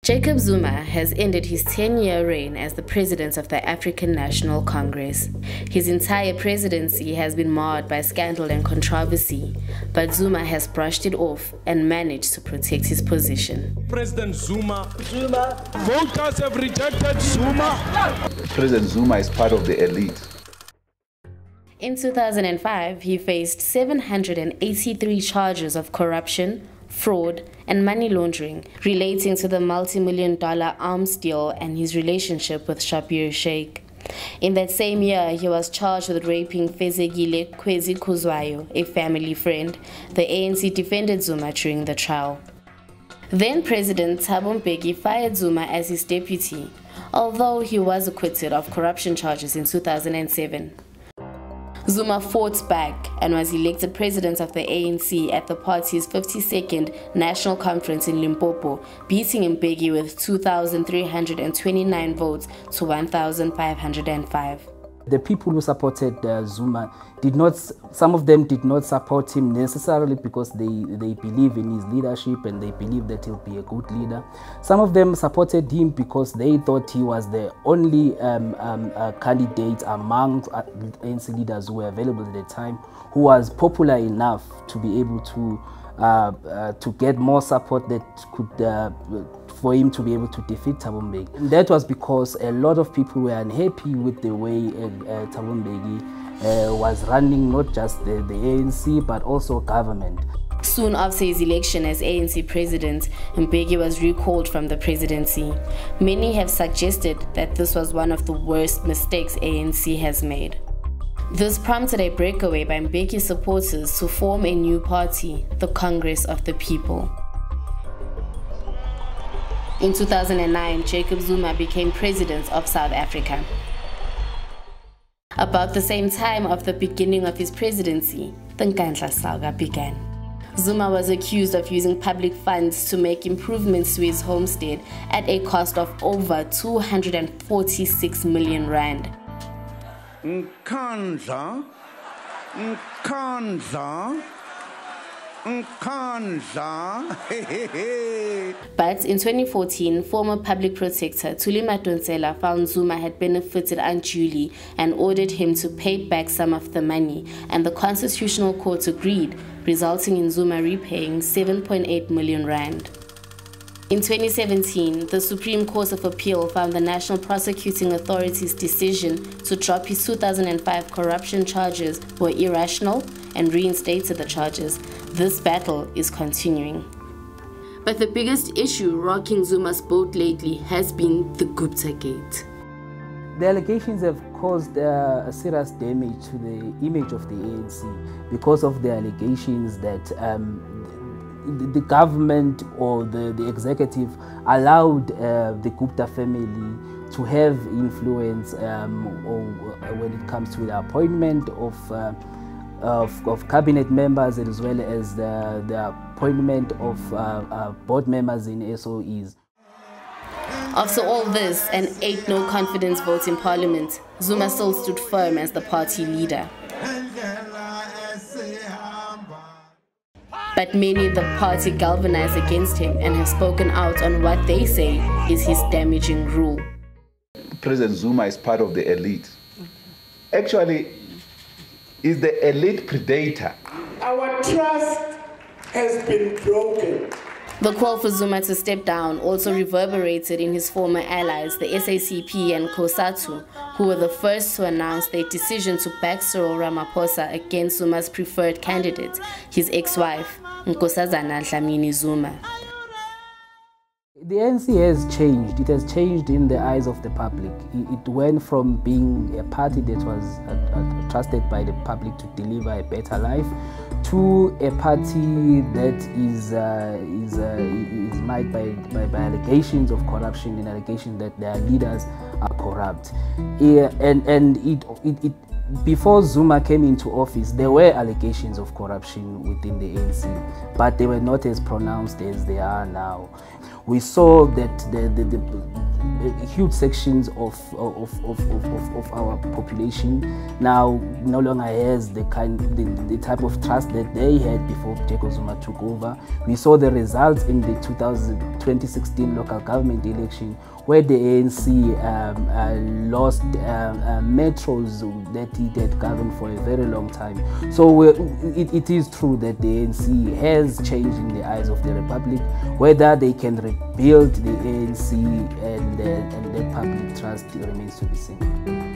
Jacob Zuma has ended his 10-year reign as the president of the African National Congress. His entire presidency has been marred by scandal and controversy, but Zuma has brushed it off and managed to protect his position. President Zuma. Voters have rejected Zuma. President Zuma is part of the elite. In 2005, he faced 783 charges of corruption, fraud, and money laundering relating to the multi-million-dollar arms deal and his relationship with Shabir Sheikh. In that same year, he was charged with raping Fezegile Kwezi Kuzwayo, a family friend. The ANC defended Zuma during the trial. Then President Thabo Mbeki fired Zuma as his deputy, although he was acquitted of corruption charges in 2007. Zuma fought back and was elected president of the ANC at the party's 52nd National Conference in Limpopo, beating Mbeki with 2,329 votes to 1,505. The people who supported Zuma some of them did not support him necessarily because they believe in his leadership and they believe that he'll be a good leader. Some of them supported him because they thought he was the only candidate among ANC leaders who were available at the time who was popular enough to be able to get more support that could for him to be able to defeat Thabo Mbeki. That was because a lot of people were unhappy with the way Thabo Mbeki was running not just the ANC but also government. Soon after his election as ANC president, Mbeki was recalled from the presidency. Many have suggested that this was one of the worst mistakes ANC has made. This prompted a breakaway by Mbeki's supporters to form a new party, the Congress of the People. In 2009, Jacob Zuma became president of South Africa. About the same time of the beginning of his presidency, the Nkandla saga began. Zuma was accused of using public funds to make improvements to his homestead at a cost of over 246 million rand. Nkandla. But in 2014, former public protector Thuli Madonsela found Zuma had benefited unduly and ordered him to pay back some of the money, and the Constitutional Court agreed, resulting in Zuma repaying 7.8 million rand. In 2017, the Supreme Court of Appeal found the National Prosecuting Authority's decision to drop his 2005 corruption charges were irrational and reinstated the charges. This battle is continuing. But the biggest issue rocking Zuma's boat lately has been the Gupta gate. The allegations have caused a serious damage to the image of the ANC because of the allegations that the government or the executive allowed the Gupta family to have influence when it comes to the appointment of cabinet members as well as the appointment of board members in SOEs. After all this and 8 no-confidence votes in parliament, Zuma still stood firm as the party leader. But many in the party galvanized against him and have spoken out on what they say is his damaging rule. President Zuma is part of the elite. Actually, is the elite predator. Our trust has been broken. The call for Zuma to step down also reverberated in his former allies, the SACP and COSATU, who were the first to announce their decision to back Cyril Ramaphosa against Zuma's preferred candidate, his ex-wife, Nkosazana Dlamini Zuma. The ANC has changed. It has changed in the eyes of the public. It went from being a party that was trusted by the public to deliver a better life to a party that is marked by allegations of corruption and allegations that their leaders are corrupt. Before Zuma came into office, there were allegations of corruption within the ANC, but they were not as pronounced as they are now. We saw that huge sections of our population now no longer has the type of trust that they had before Jacob Zuma took over. We saw the results in the 2016 local government election, where the ANC lost metros that it had governed for a very long time. So it is true that the ANC has changed in the eyes of the Republic. Whether they can rebuild the ANC and the public trust remains to be seen.